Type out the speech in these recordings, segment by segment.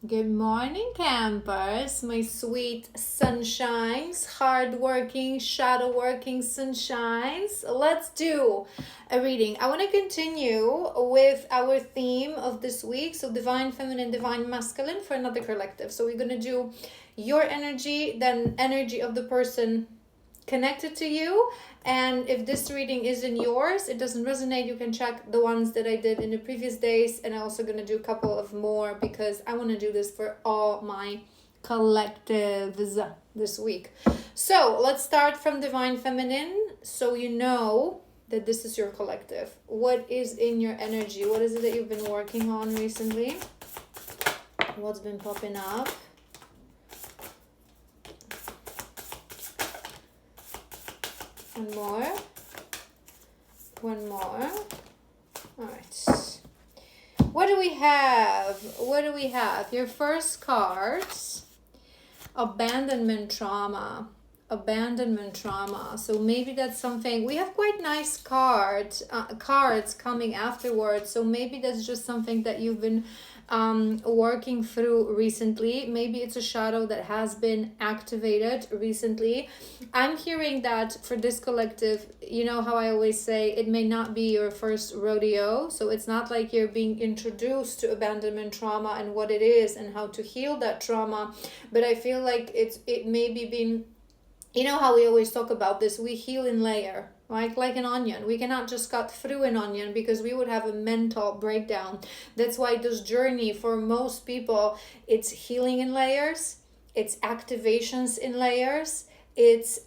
Good morning, campers, my sweet sunshines, hardworking, shadow working sunshines. Let's do a reading. I want to continue with our theme of this week. So, divine feminine, divine masculine for another collective. So, we're going to do your energy, then energy of the person connected to you. And if this reading isn't yours, it doesn't resonate, you can check the ones that I did in the previous days. And I'm also going to do a couple of more because I want to do this for all my collectives this week. So let's start from divine feminine, so you know that this is your collective. What is in your energy? What is it that you've been working on recently? What's been popping up? One more. One more. All right. What do we have? What do we have? Your first cards. Abandonment trauma. Abandonment trauma. So maybe that's something. We have quite nice cards coming afterwards. So maybe that's just something that you've been working through recently. Maybe it's a shadow that has been activated recently. I'm hearing that for this collective, you know how I always say it may not be your first rodeo. So it's not like you're being introduced to abandonment trauma and what it is and how to heal that trauma. But I feel like it may be been, you know how we always talk about this, we heal in layer, right? Like an onion. We cannot just cut through an onion because we would have a mental breakdown. That's why this journey for most people, it's healing in layers, it's activations in layers, it's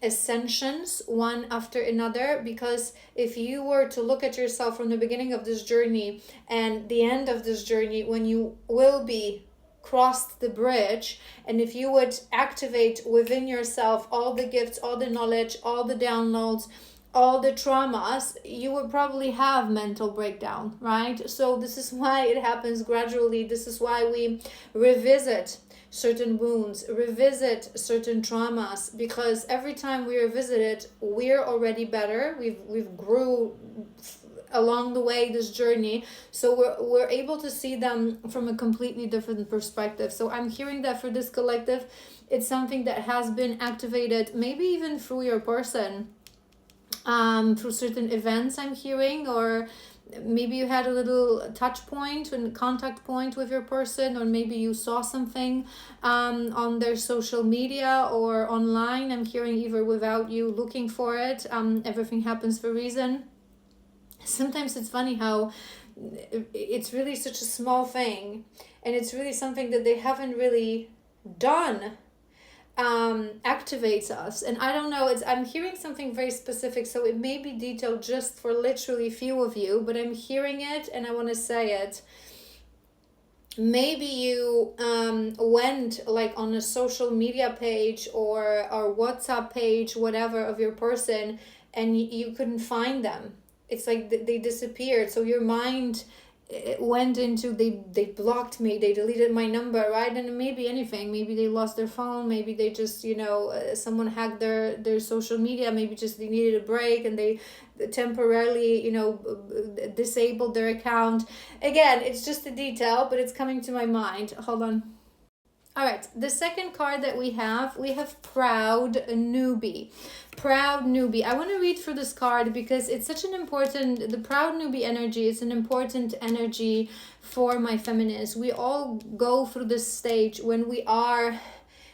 ascensions one after another. Because if you were to look at yourself from the beginning of this journey and the end of this journey, when you will be crossed the bridge, and if you would activate within yourself all the gifts, all the knowledge, all the downloads, all the traumas, you would probably have mental breakdown, right? So this is why it happens gradually. This is why we revisit certain wounds, revisit certain traumas, because every time we revisit it, we're already better. We've grew along the way, this journey, so we're able to see them from a completely different perspective. So I'm hearing that for this collective, it's something that has been activated, maybe even through your person, through certain events I'm hearing, or maybe you had a little touch point and contact point with your person, or maybe you saw something on their social media or online. I'm hearing either without you looking for it. Everything happens for a reason. Sometimes it's funny how it's really such a small thing, and it's really something that they haven't really done, activates us. And I don't know, I'm hearing something very specific, so it may be detailed just for literally few of you, but I'm hearing it and I want to say it. Maybe you went like on a social media page or WhatsApp page, whatever, of your person, and you couldn't find them. It's like they disappeared. So your mind went into, they blocked me, they deleted my number, right? And maybe anything. Maybe they lost their phone. Maybe they just, someone hacked their social media. Maybe just they needed a break and they temporarily, disabled their account. Again, it's just a detail, but it's coming to my mind. Hold on. All right, the second card that we have Proud Newbie. Proud Newbie. I want to read through this card because it's such an important, the Proud Newbie energy is an important energy for my feminists. We all go through this stage when we are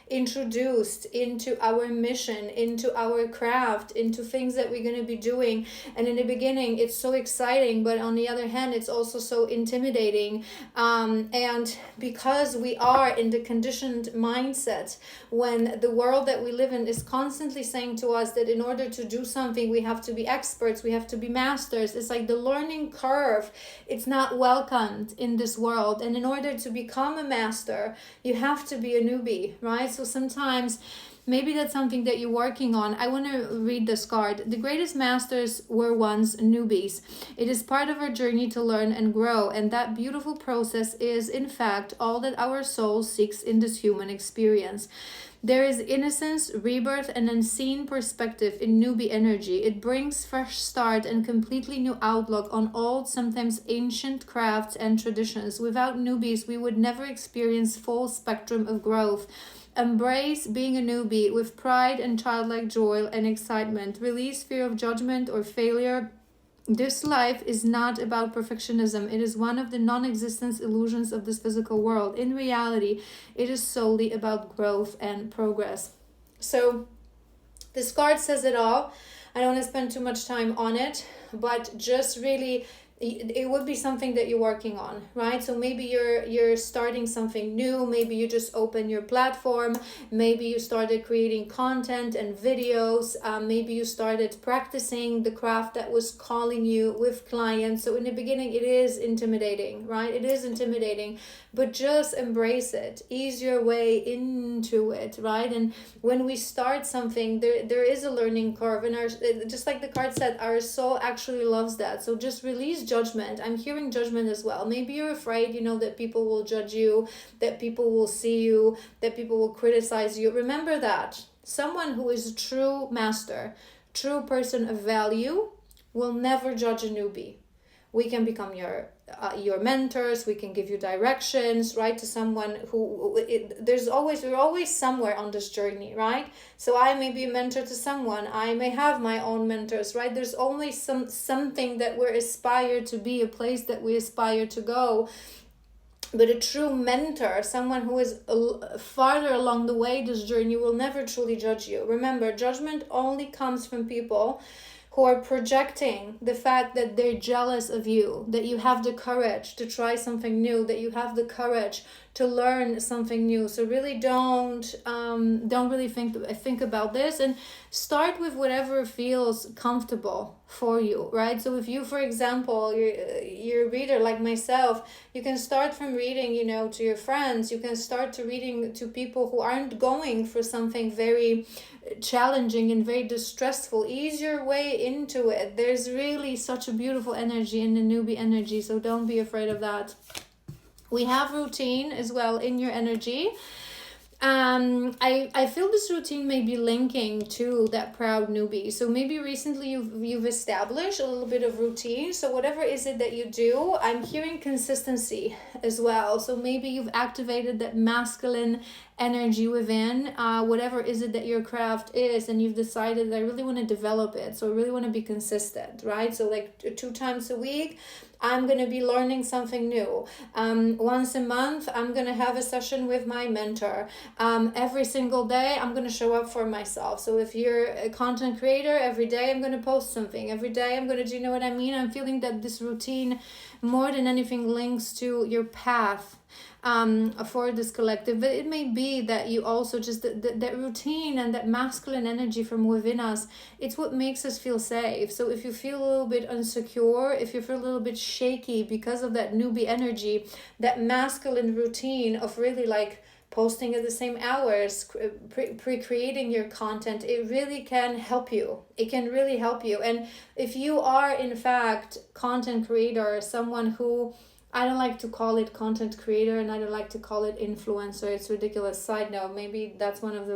introduced into our mission, into our craft, into things that we're going to be doing. And in the beginning, it's so exciting, but on the other hand, it's also so intimidating. And because we are in the conditioned mindset, when the world that we live in is constantly saying to us that in order to do something, we have to be experts, we have to be masters. It's like the learning curve, it's not welcomed in this world. And in order to become a master, you have to be a newbie, right? So sometimes maybe that's something that you're working on. I want to read this card. The greatest masters were once newbies. It is part of our journey to learn and grow, and that beautiful process is, in fact, all that our soul seeks in this human experience. There is innocence, rebirth, and unseen perspective in newbie energy. It brings fresh start and completely new outlook on old, sometimes ancient crafts and traditions. Without newbies, we would never experience full spectrum of growth. Embrace being a newbie with pride and childlike joy and excitement. Release fear of judgment or failure. This life is not about perfectionism. It is one of the non-existent illusions of this physical world. In reality, it is solely about growth and progress. So this card says it all. I don't want to spend too much time on it, but just really, it would be something that you're working on, right? So maybe you're starting something new. Maybe you just open your platform. Maybe you started creating content and videos. Maybe you started practicing the craft that was calling you with clients. So in the beginning, it is intimidating, right? It is intimidating, but just embrace it. Ease your way into it, right? And when we start something, there is a learning curve, and just like the card said, our soul actually loves that. So just release judgment. I'm hearing judgment as well. Maybe you're afraid, that people will judge you, that people will see you, that people will criticize you. Remember that someone who is a true master, true person of value, will never judge a newbie. We can become your mentors. We can give you directions, right? To someone who we're always somewhere on this journey, right? So I may be a mentor to someone. I may have my own mentors, right? There's always something that we're aspire to be, a place that we aspire to go. But a true mentor, someone who is farther along the way this journey, will never truly judge you. Remember, judgment only comes from people who are projecting the fact that they're jealous of you, that you have the courage to try something new, that you have the courage to learn something new. So really don't really think about this, and start with whatever feels comfortable for you, right? So if you, for example, you're a reader like myself, you can start from reading, to your friends. You can start to reading to people who aren't going for something very challenging and very distressful. Ease your way into it. There's really such a beautiful energy in the newbie energy, so don't be afraid of that. We have routine as well in your energy. I feel this routine may be linking to that proud newbie. So maybe recently you've established a little bit of routine. So whatever is it that you do, I'm hearing consistency as well. So maybe you've activated that masculine energy within whatever is it that your craft is, and you've decided I really want to develop it. So I really want to be consistent, right? So like 2 times a week, I'm going to be learning something new. Once a month, I'm going to have a session with my mentor. Every single day, I'm going to show up for myself. So if you're a content creator, every day I'm going to post something. Every day I'm going to do, you know what I mean? I'm feeling that this routine, more than anything, links to your path for this collective. But it may be that you also just that routine and that masculine energy from within us, it's what makes us feel safe. So if you feel a little bit insecure, if you feel a little bit shaky because of that newbie energy, that masculine routine of really like posting at the same hours, pre-creating your content, it really can help you. It can really help you. And if you are in fact content creator, someone who, I don't like to call it content creator, and I don't like to call it influencer. It's ridiculous. Side note, maybe that's one of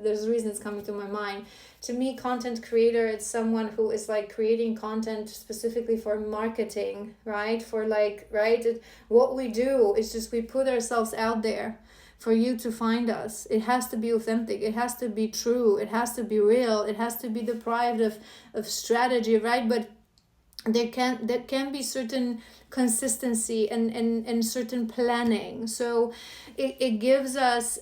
there's reasons coming to my mind. To me, content creator, it's someone who is like creating content specifically for marketing, right? For like, right? What we do is just we put ourselves out there for you to find us. It has to be authentic. It has to be true. It has to be real. It has to be deprived of strategy, right? But there can be certain consistency and certain planning. So it gives us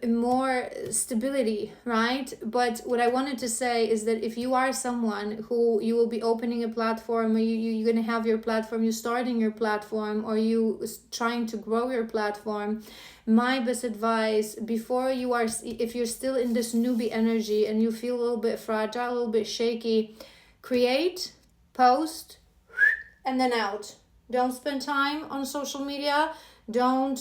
more stability, right? But what I wanted to say is that if you are someone who you will be opening a platform, or you're going to have your platform, you're starting your platform, or you trying to grow your platform, my best advice, before you are, if you're still in this newbie energy and you feel a little bit fragile, a little bit shaky, create, post, and then out. Don't spend time on social media. Don't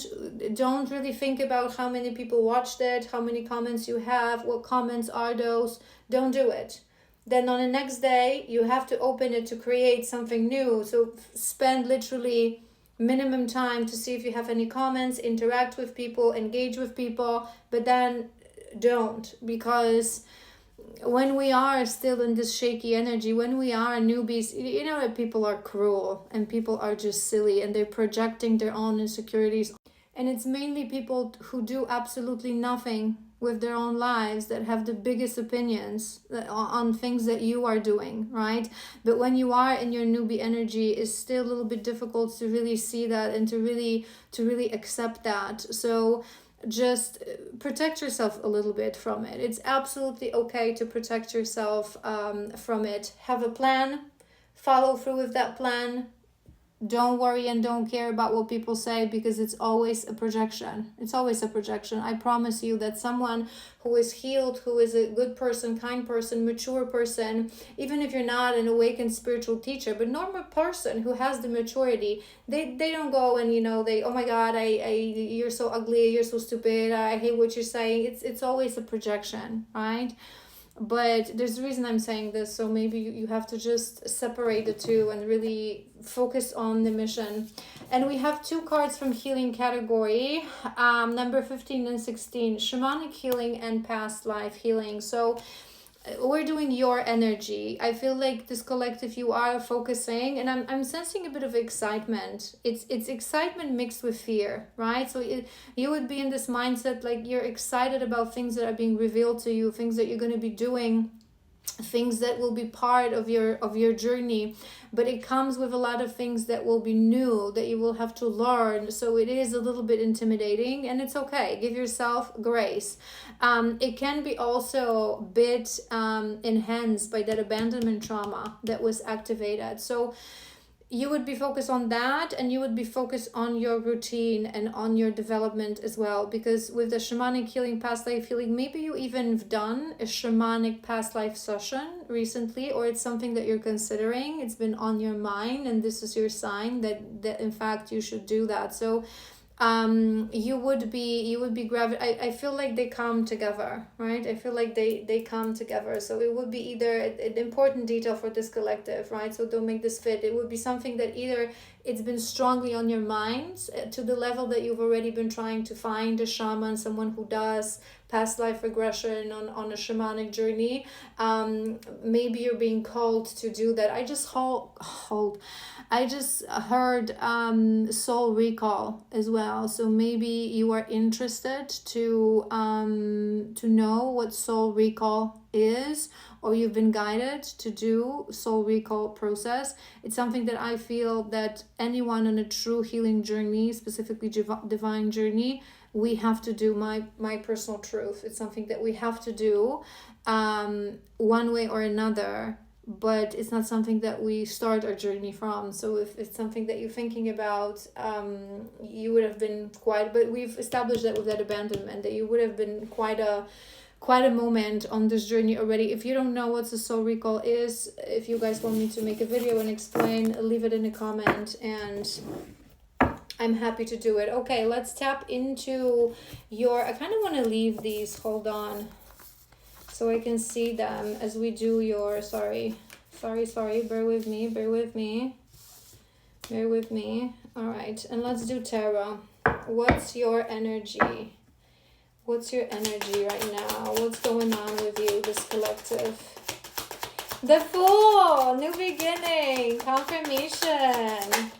really think about how many people watched it, how many comments you have, what comments are those. Don't do it. Then on the next day, you have to open it to create something new. So spend literally minimum time to see if you have any comments, interact with people, engage with people, but then don't, because when we are still in this shaky energy, when we are newbies, you know that people are cruel and people are just silly and they're projecting their own insecurities. And it's mainly people who do absolutely nothing with their own lives that have the biggest opinions on things that you are doing, right? But when you are in your newbie energy, it's still a little bit difficult to really see that and to really accept that. So just protect yourself a little bit from it. It's absolutely okay to protect yourself from it. Have a plan, follow through with that plan. Don't worry and don't care about what people say, because it's always a projection. It's always a projection. I promise you that someone who is healed, who is a good person, kind person, mature person, even if you're not an awakened spiritual teacher, but normal person who has the maturity, they don't go and, you know, they, oh my God, you're so ugly, you're so stupid, I hate what you're saying. It's always a projection, right? But there's a reason I'm saying this, so maybe you have to just separate the two and really focus on the mission. And we have 2 cards from healing category, number 15 and 16, shamanic healing and past life healing. So we're doing your energy. I feel like this collective, you are focusing, and I'm sensing a bit of excitement. It's excitement mixed with fear, right? So you would be in this mindset, like you're excited about things that are being revealed to you, things that you're going to be doing, things that will be part of your journey, but it comes with a lot of things that will be new, that you will have to learn. So it is a little bit intimidating, and it's okay. Give yourself grace. It can be also a bit enhanced by that abandonment trauma that was activated. So you would be focused on that, and you would be focused on your routine and on your development as well, because with the shamanic healing, past life healing, maybe you even have done a shamanic past life session recently, or it's something that you're considering, it's been on your mind, and this is your sign that in fact you should do that. So you would be I feel like they come together, right? I feel like they come together. So it would be either an important detail for this collective, right? So don't make this fit. It would be something that either it's been strongly on your mind to the level that you've already been trying to find a shaman, someone who does past life regression on a shamanic journey. Maybe you're being called to do that. I just heard soul recall as well. So maybe you are interested to know what soul recall is, or you've been guided to do soul recall process. It's something that I feel that anyone on a true healing journey, specifically divine journey, we have to do. My personal truth, it's something that we have to do one way or another, but it's not something that we start our journey from. So if it's something that you're thinking about, you would have been but we've established that with that abandonment, that you would have been quite a moment on this journey already. If you don't know what the soul recall is, if you guys want me to make a video and explain, leave it in a comment, and I'm happy to do it. Okay, let's tap into I kind of want to leave these, hold on, so I can see them as we do your, sorry, bear with me. All right, and let's do tarot. What's your energy? What's your energy right now? What's going on with you, this collective? The Fool, new beginning, confirmation.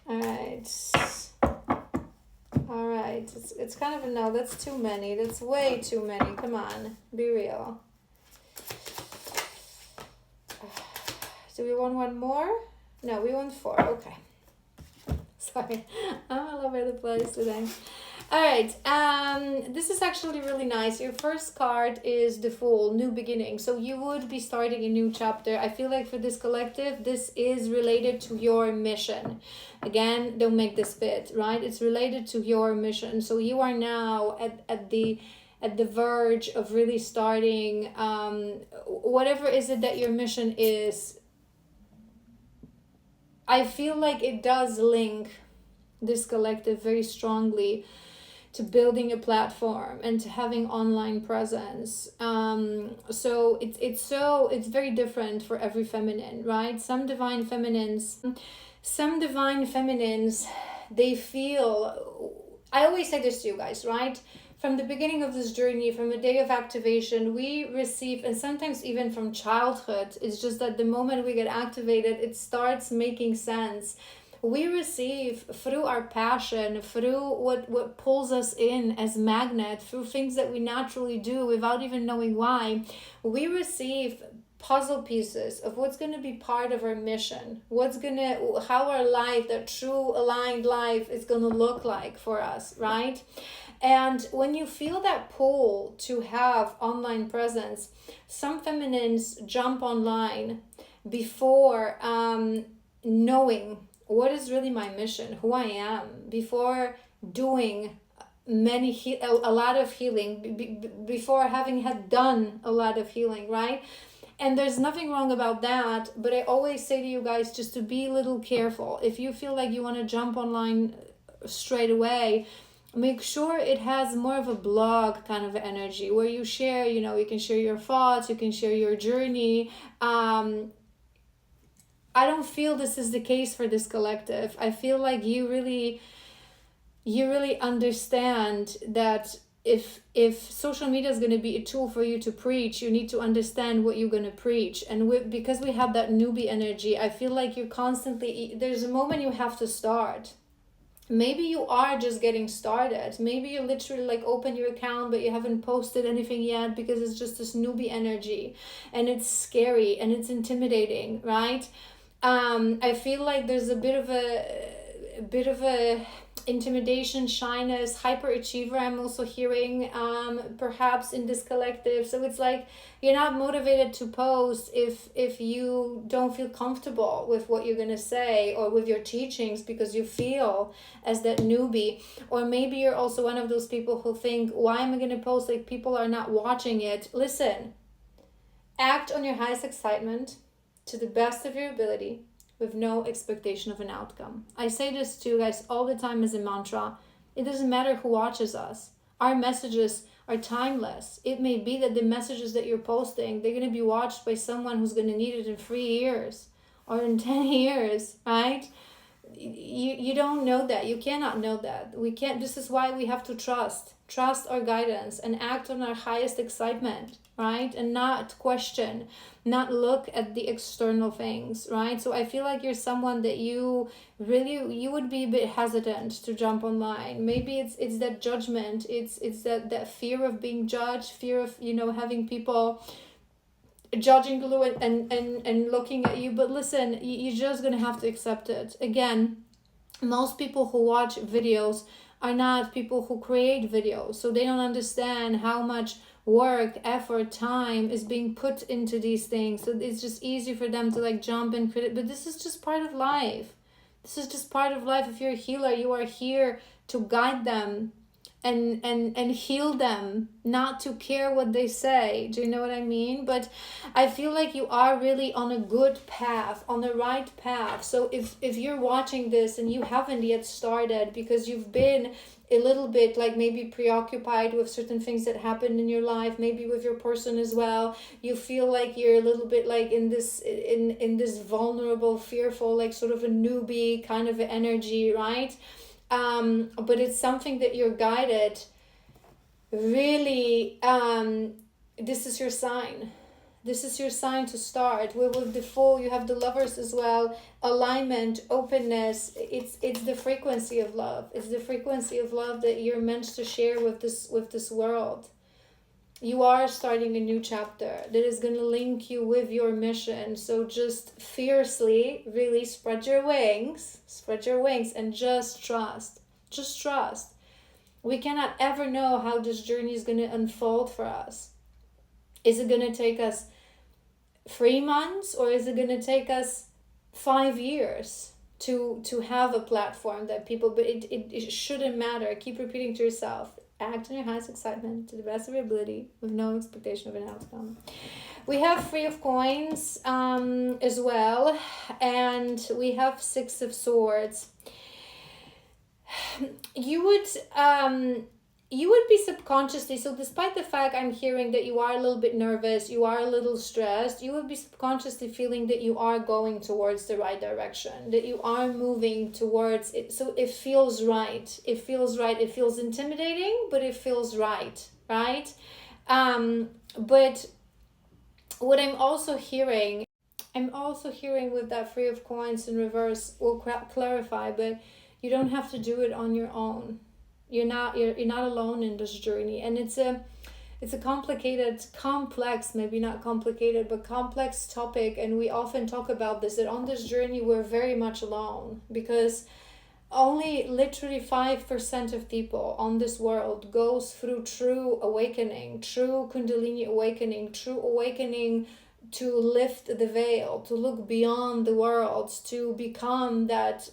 All right. It's kind of a no. That's too many. That's way too many. Come on, be real. Do we want one more? No, we want 4. Okay. Sorry, I'm all over the place today. All right, this is actually really nice. Your first card is the Fool, new beginning. So you would be starting a new chapter. I feel like for this collective, this is related to your mission. Again, don't make this fit, right? It's related to your mission. So you are now at the verge of really starting whatever is it that your mission is. I feel like it does link this collective very strongly to building a platform and to having online presence. So it's very different for every feminine, right? Some divine feminines, they feel I always say this to you guys, right? From the beginning of this journey, from the day of activation, we receive, and sometimes even from childhood, it's just that the moment we get activated, it starts making sense. We receive through our passion, through what pulls us in as magnet, through things that we naturally do without even knowing why. We receive puzzle pieces of what's going to be part of our mission, how our life, that true aligned life, is going to look like for us, right? And when you feel that pull to have online presence, some feminines jump online before knowing what is really my mission, who I am, before doing a lot of healing, before having had done a lot of healing, right? And there's nothing wrong about that, but I always say to you guys just to be a little careful. If you feel like you want to jump online straight away, make sure it has more of a blog kind of energy where you share, you can share your thoughts, you can share your journey. I don't feel this is the case for this collective. I feel like you really understand that if social media is going to be a tool for you to preach, you need to understand what you're going to preach. And because we have that newbie energy, I feel like you're constantly, there's a moment you have to start. Maybe you are just getting started. Maybe you literally like open your account, but you haven't posted anything yet because it's just this newbie energy and it's scary and it's intimidating, right? I feel like there's a bit of a intimidation, shyness, hyperachiever I'm also hearing perhaps in this collective. So it's like you're not motivated to post if you don't feel comfortable with what you're going to say or with your teachings because you feel as that newbie. Or maybe you're also one of those people who think, why am I going to post, like people are not watching it? Listen, act on your highest excitement to the best of your ability, with no expectation of an outcome. I say this to you guys all the time as a mantra. It doesn't matter who watches us. Our messages are timeless. It may be that the messages that you're posting, they're going to be watched by someone who's going to need it in 3 years or in 10 years, right? You don't know that. You cannot know that. We can't. This is why we have to trust our guidance and act on our highest excitement, right? And not question, not look at the external things, right? So I feel like you're someone that you would be a bit hesitant to jump online. Maybe it's that judgment, it's that fear of being judged, fear of having people judging you and looking at you. But listen, you're just gonna have to accept it. Again, most people who watch videos are not people who create videos, so they don't understand how much work, effort, time is being put into these things. So it's just easy for them to like jump and critic, but this is just part of life. This is just part of life. If you're a healer, you are here to guide them and heal them, not to care what they say. Do you know what I mean? But I feel like you are really on a good path, on the right path. So if you're watching this and you haven't yet started because you've been a little bit like maybe preoccupied with certain things that happened in your life, maybe with your person as well, you feel like you're a little bit like in this vulnerable, fearful, like sort of a newbie kind of energy, right? But it's something that you're guided really. This is your sign. This is your sign to start. With the Fool, you have the Lovers as well. Alignment, openness. It's the frequency of love. It's the frequency of love that you're meant to share with this world. You are starting a new chapter that is going to link you with your mission. So just fiercely, really spread your wings, and just trust. Just trust. We cannot ever know how this journey is going to unfold for us. Is it going to take us 3 months, or is it going to take us 5 years to have a platform that people, but it shouldn't matter. Keep repeating to yourself. Act on your highest excitement to the best of your ability with no expectation of an outcome. We have 3 of Coins as well, and we have 6 of Swords. You would you would be subconsciously, so despite the fact I'm hearing that you are a little bit nervous, you are a little stressed, you would be subconsciously feeling that you are going towards the right direction, that you are moving towards it. So it feels right. It feels right. It feels intimidating, but it feels right, right? But what I'm also hearing with that Three of Coins in reverse, will clarify, but you don't have to do it on your own. You're not alone in this journey, and it's a complicated, complex, maybe not complicated, but complex topic, and we often talk about this, that on this journey we're very much alone, because only literally 5% of people on this world goes through true awakening, true Kundalini awakening, true awakening to lift the veil, to look beyond the world, to become that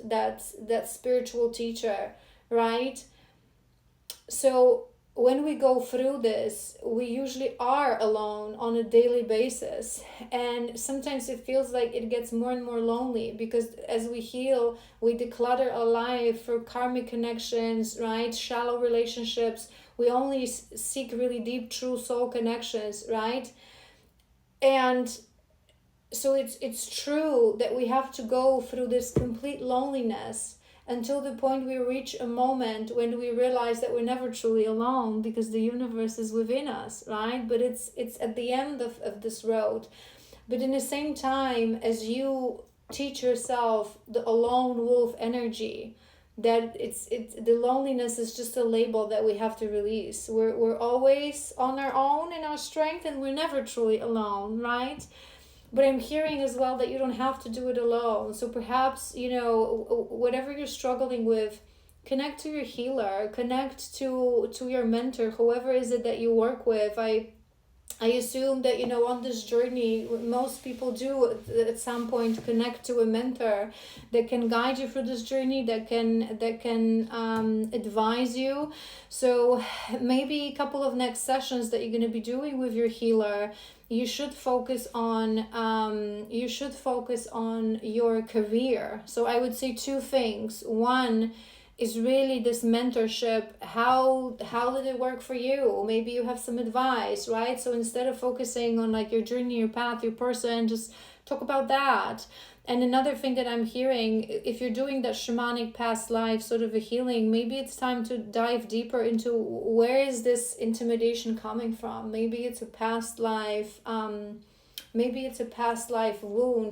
spiritual teacher, right? So when we go through this, we usually are alone on a daily basis. And sometimes it feels like it gets more and more lonely, because as we heal, we declutter our life for karmic connections, right? Shallow relationships. We only seek really deep, true soul connections, right? And so it's true that we have to go through this complete loneliness until the point we reach a moment when we realize that we're never truly alone, because the universe is within us, right? But it's at the end of this road. But in the same time, as you teach yourself the alone wolf energy, that it's the loneliness is just a label that we have to release. We're always on our own in our strength, and we're never truly alone, right? But I'm hearing as well that you don't have to do it alone. So perhaps, whatever you're struggling with, connect to your healer, connect to your mentor, whoever is it that you work with. I assume that, on this journey, most people do at some point connect to a mentor that can guide you through this journey, that can advise you. So maybe a couple of next sessions that you're going to be doing with your healer, you should focus on your career. So I would say two things. One is really this mentorship. How did it work for you? Maybe you have some advice, right? So instead of focusing on like your journey, your path, your person, just talk about that. And another thing that I'm hearing, if you're doing that shamanic past life sort of a healing, maybe it's time to dive deeper into where is this intimidation coming from. Maybe it's a past life, wound.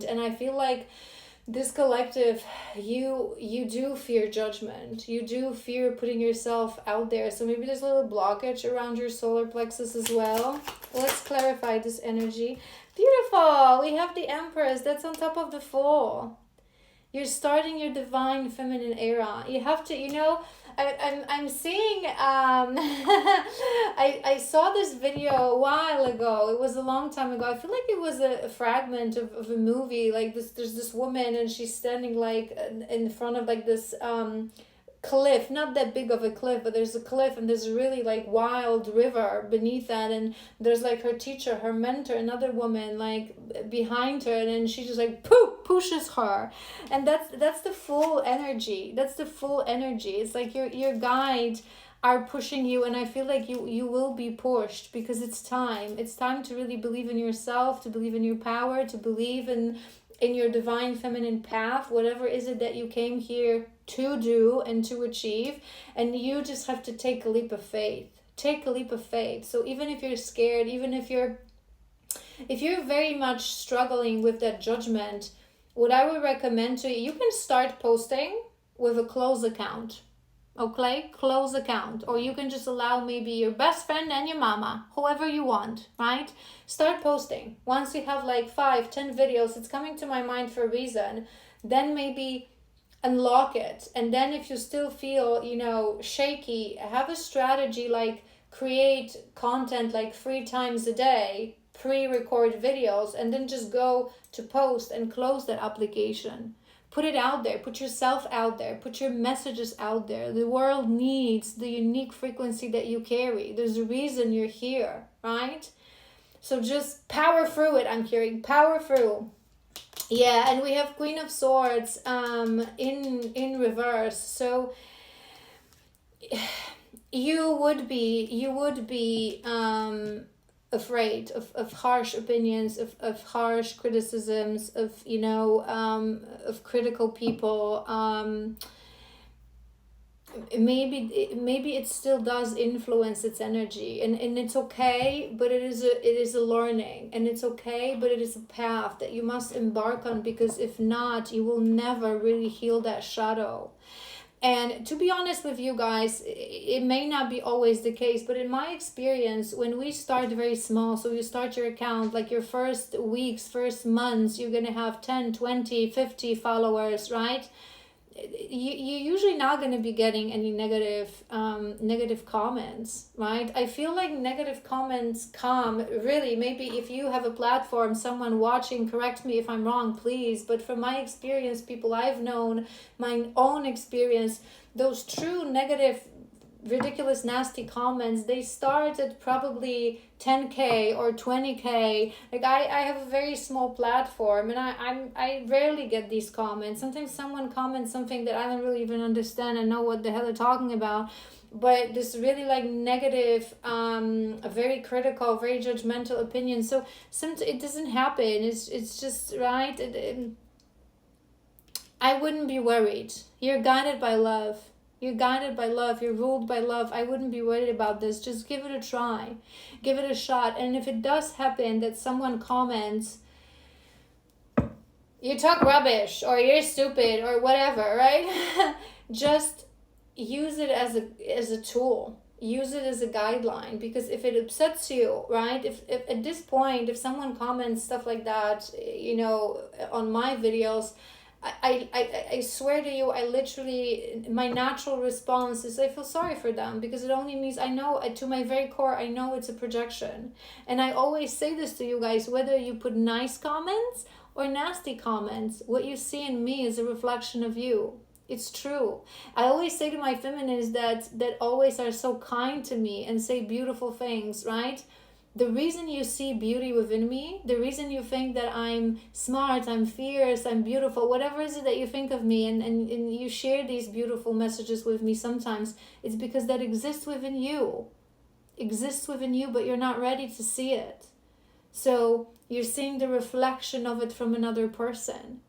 And I feel like this collective, you do fear judgment. You do fear putting yourself out there. So maybe there's a little blockage around your solar plexus as well. Let's clarify this energy. Beautiful. We have the Empress. That's on top of the Fool. You're starting your divine feminine era. You have to, I'm seeing, I saw this video a while ago. It was a long time ago. I feel like it was a fragment of a movie. Like there's this woman, and she's standing like in front of like this cliff, not that big of a cliff, but there's a cliff, and there's a really like wild river beneath that, and there's like her teacher, her mentor, another woman like behind her, and then she just like pushes her. And that's the full energy. It's like your guide are pushing you, and I feel like you will be pushed, because it's time to really believe in yourself, to believe in your power, to believe in your divine feminine path, whatever is it that you came here to do and to achieve. And you just have to take a leap of faith. So even if you're scared, even if you're very much struggling with that judgment, what I would recommend to you can start posting with a close account. Okay, close account. Or you can just allow maybe your best friend and your mama, whoever you want, right? Start posting. Once you have like 5-10 videos, it's coming to my mind for a reason, then maybe unlock it. And then if you still feel, shaky, have a strategy, like create content like 3 times a day, pre-record videos, and then just go to post and close that application. Put it out there, put yourself out there, put your messages out there. The world needs the unique frequency that you carry. There's a reason you're here, right? So just power through it, I'm hearing. Power through. Yeah, and we have Queen of Swords in reverse. So you would be afraid of harsh opinions, of harsh criticisms, of of critical people. Maybe it still does influence its energy, and it's okay, but it is a learning, and it's okay, but it is a path that you must embark on, because if not, you will never really heal that shadow. And to be honest with you guys, it may not be always the case, but in my experience, when we start very small, so you start your account, like your first weeks, first months, you're going to have 10, 20, 50 followers, right? You're usually not going to be getting any negative comments, right? I feel like negative comments come, really, maybe if you have a platform, someone watching, correct me if I'm wrong, please, but from my experience, people I've known, my own experience, those true negative, ridiculous, nasty comments, they start at probably 10K or 20K. Like I have a very small platform, and I rarely get these comments. Sometimes someone comments something that I don't really even understand and know what the hell they're talking about, but this really like negative, a very critical, very judgmental opinion. So it doesn't happen. It's just, right, I wouldn't be worried. You're guided by love. You're guided by love. You're ruled by love. I wouldn't be worried about this. Just give it a try. Give it a shot. And if it does happen that someone comments, you talk rubbish, or you're stupid, or whatever, right? Just use it as a tool. Use it as a guideline. Because if it upsets you, right? If at this point, if someone comments stuff like that, on my videos, I swear to you, I literally, my natural response is I feel sorry for them, because it only means, I know, to my very core, I know it's a projection. And I always say this to you guys, whether you put nice comments or nasty comments, what you see in me is a reflection of you. It's true. I always say to my feminines that always are so kind to me and say beautiful things, right? The reason you see beauty within me, the reason you think that I'm smart, I'm fierce, I'm beautiful, whatever is it that you think of me, and you share these beautiful messages with me sometimes, it's because that exists within you. Exists within you, but you're not ready to see it. So you're seeing the reflection of it from another person.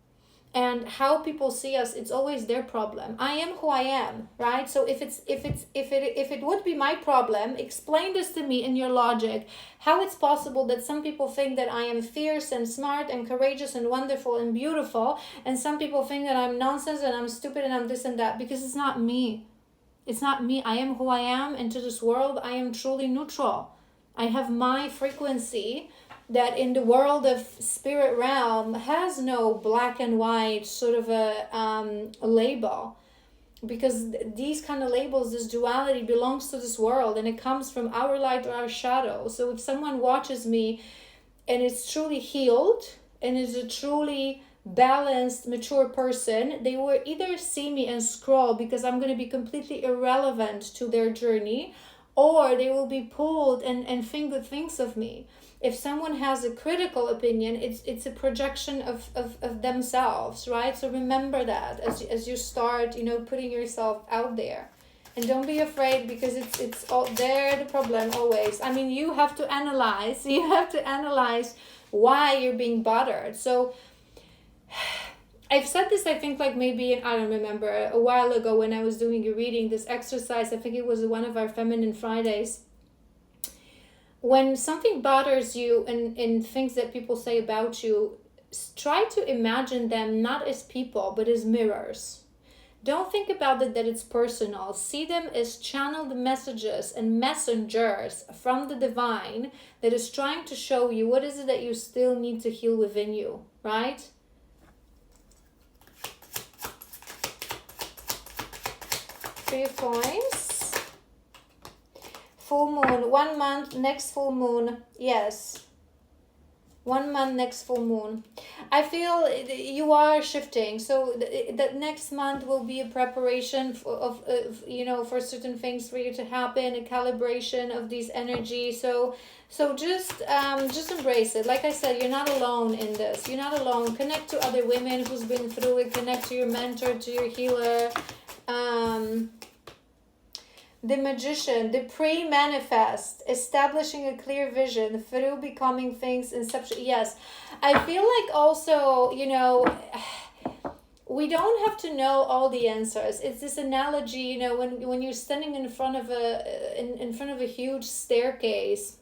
And how people see us, it's always their problem. I am who I am, right? So if it would be my problem, explain this to me in your logic. How it's possible that some people think that I am fierce and smart and courageous and wonderful and beautiful, and some people think that I'm nonsense and I'm stupid and I'm this and that, because it's not me. It's not me. I am who I am, and to this world, I am truly neutral. I have my frequency that in the world of spirit realm has no black and white sort of a label, because these kind of labels, this duality belongs to this world, and it comes from our light or our shadow. So if someone watches me and is truly healed and is a truly balanced, mature person, they will either see me and scroll because I'm going to be completely irrelevant to their journey, or they will be pulled and think good things of me. If someone has a critical opinion, it's a projection of themselves, right? So remember that as you start, putting yourself out there. And don't be afraid, because it's all there, the problem always. I mean, you have to analyze. You have to analyze why you're being bothered. So I've said this, I think, like maybe, I don't remember, a while ago when I was doing a reading, this exercise, I think it was one of our Feminine Fridays. When something bothers you and things that people say about you, try to imagine them not as people, but as mirrors. Don't think about it that it's personal. See them as channeled messages and messengers from the divine that is trying to show you what is it that you still need to heal within you, right? 3 points. Full moon, 1 month, next full moon. Yes. 1 month, next full moon. I feel you are shifting. So that next month will be a preparation for certain things for you to happen, a calibration of these energies. So just embrace it. Like I said, you're not alone in this. You're not alone. Connect to other women who's been through it. Connect to your mentor, to your healer. The Magician, the pre-manifest, establishing a clear vision through becoming things, inception. Yes, I feel like also, you know, we don't have to know all the answers. It's this analogy, you know, when you're standing in front of a in front of a huge staircase,